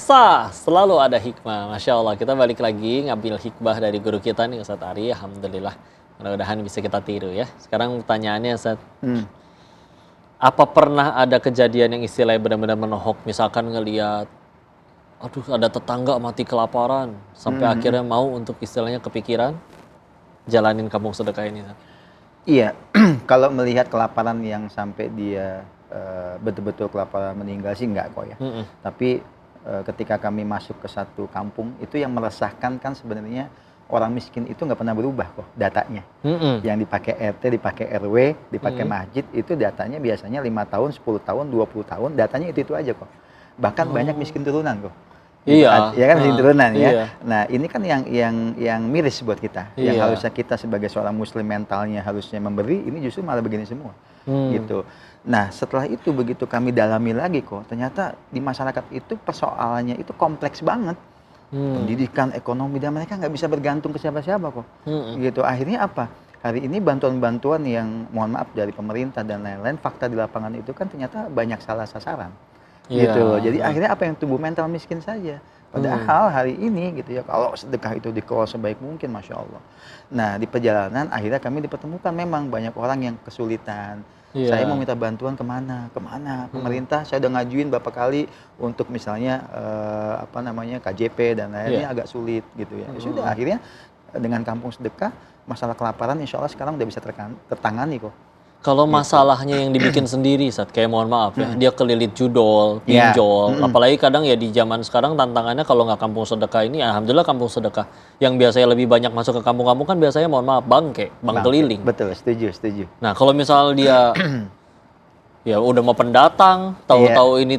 Pemirsa, selalu ada hikmah. Masya Allah, kita balik lagi ngambil hikmah dari guru kita nih Ustadz Ari. Alhamdulillah, mudah-mudahan bisa kita tiru ya. Sekarang pertanyaannya Ustadz, apa pernah ada kejadian yang istilahnya benar-benar menohok? Misalkan ngelihat, aduh ada tetangga mati kelaparan, sampai akhirnya mau untuk istilahnya kepikiran, jalanin kampung sedekah ini Ustadz. Iya, kalau melihat kelaparan yang sampai dia betul-betul kelaparan meninggal sih enggak kok ya. Tapi ketika kami masuk ke satu kampung, itu yang meresahkan kan sebenarnya orang miskin itu nggak pernah berubah kok datanya. Yang dipakai RT, dipakai RW, dipakai masjid, itu datanya biasanya 5 tahun, 10 tahun, 20 tahun, datanya itu aja kok. Bahkan banyak miskin turunan kok. Iya. Ya kan miskin turunan ya. Iya. Nah ini kan yang miris buat kita. Yang harusnya kita sebagai seorang muslim mentalnya harusnya memberi, ini justru malah begini semua. Gitu. Nah setelah itu begitu kami dalami lagi kok, ternyata di masyarakat itu persoalannya itu kompleks banget. Pendidikan, ekonomi, dan mereka nggak bisa bergantung ke siapa-siapa kok. Gitu. Akhirnya apa? Hari ini bantuan-bantuan yang mohon maaf dari pemerintah dan lain-lain, fakta di lapangan itu kan ternyata banyak salah sasaran. Gitu loh. Jadi akhirnya apa yang tumbuh mental miskin saja. Padahal hari ini gitu ya, kalau sedekah itu dikelola sebaik mungkin, Masya Allah. Nah di perjalanan akhirnya kami dipertemukan memang banyak orang yang kesulitan. Saya mau minta bantuan kemana? Pemerintah saya udah ngajuin beberapa kali untuk misalnya KJP dan lainnya agak sulit gitu ya. Ya sudah akhirnya dengan kampung sedekah masalah kelaparan insya Allah sekarang udah bisa tertangani kok. Kalau masalahnya yang dibikin sendiri, kayak mohon maaf ya, dia kelilit judol, pinjol, apalagi kadang ya di zaman sekarang tantangannya kalau nggak kampung sedekah ini, alhamdulillah kampung sedekah yang biasanya lebih banyak masuk ke kampung-kampung kan biasanya mohon maaf bank keliling. Betul, setuju. Nah kalau misal dia ya udah mau pendatang, tahu-tahu ini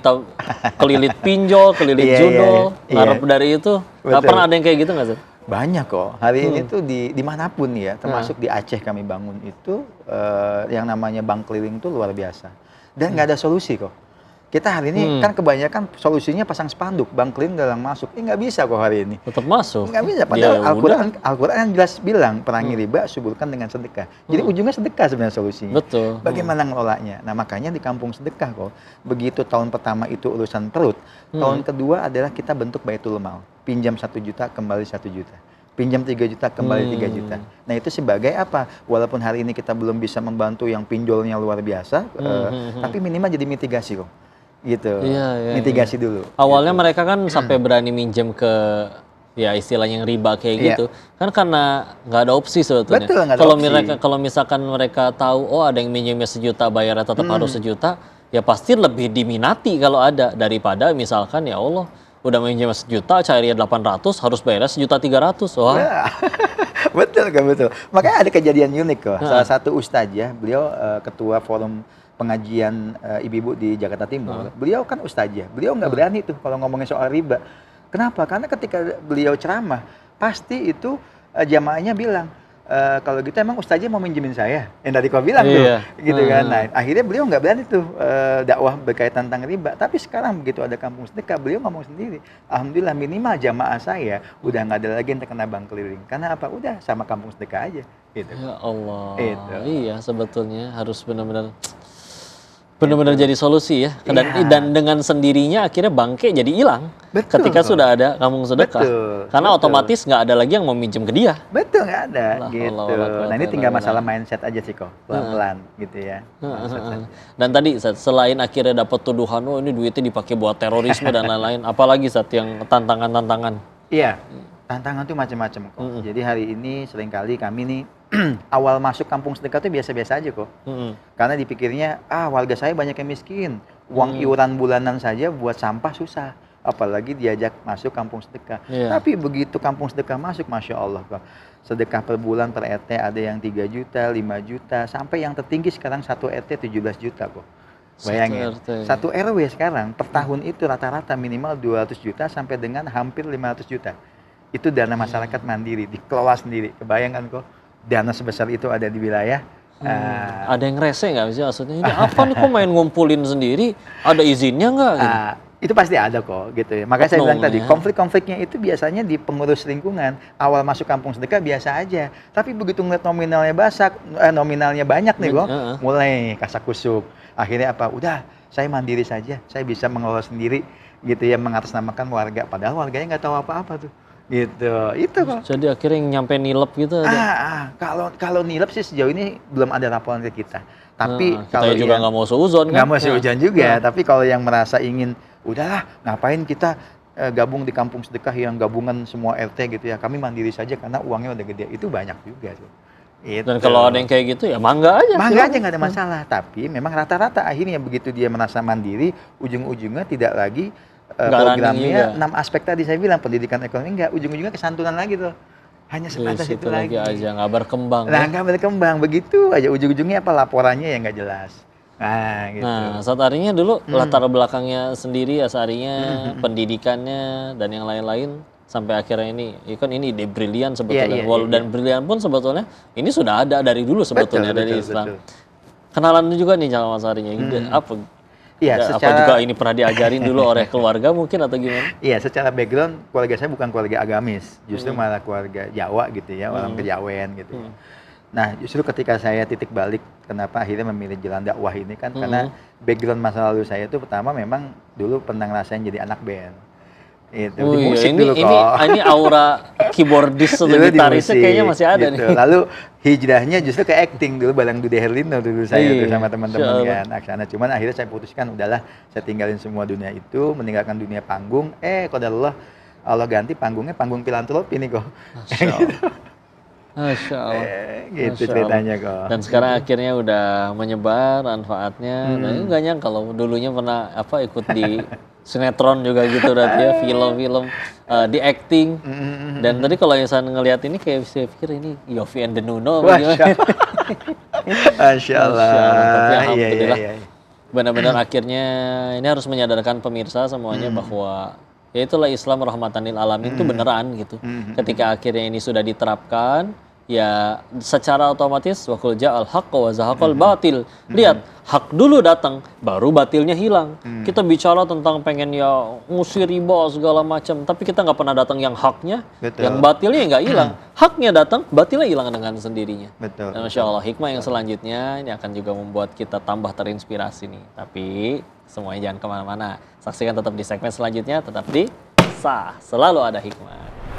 kelilit pinjol, kelilit judol, ngarep dari itu, nggak pernah ada yang kayak gitu nggak sih? Banyak kok. Hari ini tuh dimanapun ya, termasuk di Aceh kami bangun itu yang namanya bank keliling tuh luar biasa. Dan nggak ada solusi kok. Kita hari ini kan kebanyakan solusinya pasang spanduk, bank keliling dalam masuk. Nggak bisa kok hari ini. Tetap masuk. Nggak bisa. Padahal Al-Quran kan jelas bilang perangi riba, suburkan dengan sedekah. Jadi ujungnya sedekah sebenarnya solusinya. Betul. Bagaimana ngelolanya? Nah makanya di kampung sedekah kok. Begitu tahun pertama itu urusan perut, tahun kedua adalah kita bentuk baitul mal. Pinjam 1 juta, kembali 1 juta. Pinjam 3 juta, kembali 3 juta. Nah itu sebagai apa? Walaupun hari ini kita belum bisa membantu yang pinjolnya luar biasa, tapi minimal jadi mitigasi kok. Gitu. Mitigasi dulu. Awalnya mereka kan sampai berani minjem ke ya istilahnya yang riba kayak gitu. Kan karena nggak ada opsi sebetulnya. Betul, nggak ada opsi. Kalau misalkan mereka tahu, oh ada yang minjemnya 1 juta, bayarnya tetap harus 1 juta, ya pasti lebih diminati kalau ada daripada misalkan ya Allah udah minjem 1 juta, cairnya 800, harus bayarnya 1.300.000. Wah. Ya. Betul kan, betul. Makanya ada kejadian unik kok. Salah satu ustazah, beliau ketua forum pengajian ibu-ibu di Jakarta Timur. Beliau kan ustazah. Beliau nggak berani tuh kalau ngomongin soal riba. Kenapa? Karena ketika beliau ceramah, pasti itu jamaahnya bilang, kalau gitu emang ustazah mau minjemin saya, yang tadi kau bilang tuh, gitu kan. Nah, akhirnya beliau nggak berani tuh dakwah berkaitan tentang riba. Tapi sekarang begitu ada kampung sedekah, beliau ngomong sendiri, alhamdulillah minimal jamaah saya udah nggak ada lagi yang terkena bank keliling. Karena apa? Udah sama kampung sedekah aja. Gitu. Ya Allah. Itu. Iya, sebetulnya harus benar-benar jadi solusi ya. Dan dengan sendirinya akhirnya bangke jadi hilang. Ketika sudah ada kampung sedekah. Karena otomatis nggak ada lagi yang mau minjem ke dia. Betul, nggak ada. Gitu. Nah ini tinggal masalah mindset aja sih kok. Pelan-pelan gitu ya. Dan tadi selain akhirnya dapat tuduhan, oh ini duitnya dipakai buat terorisme dan lain-lain. Apalagi yang tantangan-tantangan? Iya, tantangan tuh macam-macam kok. Jadi hari ini seringkali kami nih awal masuk kampung sedekah tuh biasa-biasa aja kok. Karena dipikirnya, warga saya banyak yang miskin. Uang iuran bulanan saja buat sampah susah. Apalagi diajak masuk kampung sedekah. Tapi begitu kampung sedekah masuk, Masya Allah kok. Sedekah per bulan per RT ada yang 3 juta, 5 juta. Sampai yang tertinggi sekarang 1 RT 17 juta kok. Bayangin, 1 RW sekarang per tahun itu rata-rata minimal 200 juta sampai dengan hampir 500 juta. Itu dana masyarakat mandiri, dikelola sendiri. Kebayangkan kok. Dana sebesar itu ada di wilayah. Ada yang rese nggak sih maksudnya? Ini apa nih kok main ngumpulin sendiri? Ada izinnya nggak? Gitu? Itu pasti ada kok gitu ya. Makanya saya bilang tadi, konflik-konfliknya itu biasanya di pengurus lingkungan. Awal masuk kampung sedekah biasa aja. Tapi begitu ngeliat nominalnya banyak nih kok, mulai kasak kusuk. Akhirnya apa? Udah, saya mandiri saja. Saya bisa mengelola sendiri. gitu ya, mengatasnamakan warga, padahal warganya nggak tahu apa-apa tuh, gitu. Itu kok. Jadi akhirnya yang nyampe nilep gitu ada. Kalau nilep sih sejauh ini belum ada laporan ke kita. Tapi kita kalau juga nggak mau seuzon kan? nggak mau seuzon juga. Tapi kalau yang merasa ingin, udahlah ngapain kita gabung di kampung sedekah yang gabungan semua RT gitu ya, kami mandiri saja karena uangnya udah gede, itu banyak juga tuh. Dan kalau ada yang kayak gitu ya mangga aja. Mangga aja, nggak ada masalah. Tapi memang rata-rata akhirnya begitu dia merasa mandiri, ujung-ujungnya tidak lagi programnya 6 aspek tadi saya bilang, pendidikan, ekonomi, enggak, ujung-ujungnya kesantunan lagi tuh. Hanya sebatas itu lagi aja, nggak berkembang. Nah, nggak berkembang, begitu aja ujung-ujungnya apa, laporannya yang nggak jelas. Nah, gitu. Nah, Asatarinya dulu latar belakangnya sendiri, Asarinya, pendidikannya dan yang lain-lain sampai akhirnya ini, ya kan ini ide brilian sebetulnya. Dan brilian pun sebetulnya ini sudah ada dari dulu sebetulnya dari Islam. Kenalan juga nih sama Asarinya, apa? Iya, apa juga ini pernah diajarin dulu oleh keluarga mungkin atau gimana? Iya, secara background keluarga saya bukan keluarga agamis, justru malah keluarga Jawa gitu ya, orang Kejawen gitu. Nah, justru ketika saya titik balik, kenapa akhirnya memilih jalan dakwah ini kan, karena background masa lalu saya itu pertama memang dulu pernah ngerasain jadi anak band. Itu di musik dulu kok. Ini aura keyboardis atau gitarisnya kayaknya masih ada gitu. nih. Lalu hijrahnya justru ke acting dulu, bareng Dude Herlino dulu saya tuh sama teman-teman kan aksana. Cuman akhirnya saya putuskan udahlah, saya tinggalin semua dunia itu, meninggalkan dunia panggung. Qadarullah, Allah ganti panggungnya panggung filantropi nih kok. Masya Allah. Gitu ceritanya kok. Dan sekarang akhirnya udah menyebar manfaatnya. Nah, ini nggak nyangka kalau dulunya pernah ikut di sinetron juga gitu ya, film-film di acting. Dan tadi kalau yang saya ngelihat ini kayak saya pikir ini Yovie and the Nuno bagaimana? Masya Allah. Tapi alhamdulillah benar-benar akhirnya ini harus menyadarkan pemirsa semuanya bahwa ya itulah Islam rahmatan lil alamin itu beneran gitu. Ketika akhirnya ini sudah diterapkan, ya secara otomatis waqul ja'al haqqa wa zahaqal batil. Lihat, hak dulu datang, baru batilnya hilang. Kita bicara tentang pengen ya ngusir riba segala macam, tapi kita nggak pernah datang yang haknya, yang batilnya nggak hilang. Haknya datang, batilnya hilang dengan sendirinya. Betul. Dan Masya Allah, hikmah yang selanjutnya ini akan juga membuat kita tambah terinspirasi nih. Tapi semuanya jangan kemana-mana. Saksikan tetap di segmen selanjutnya, tetap di Sah, selalu ada hikmah.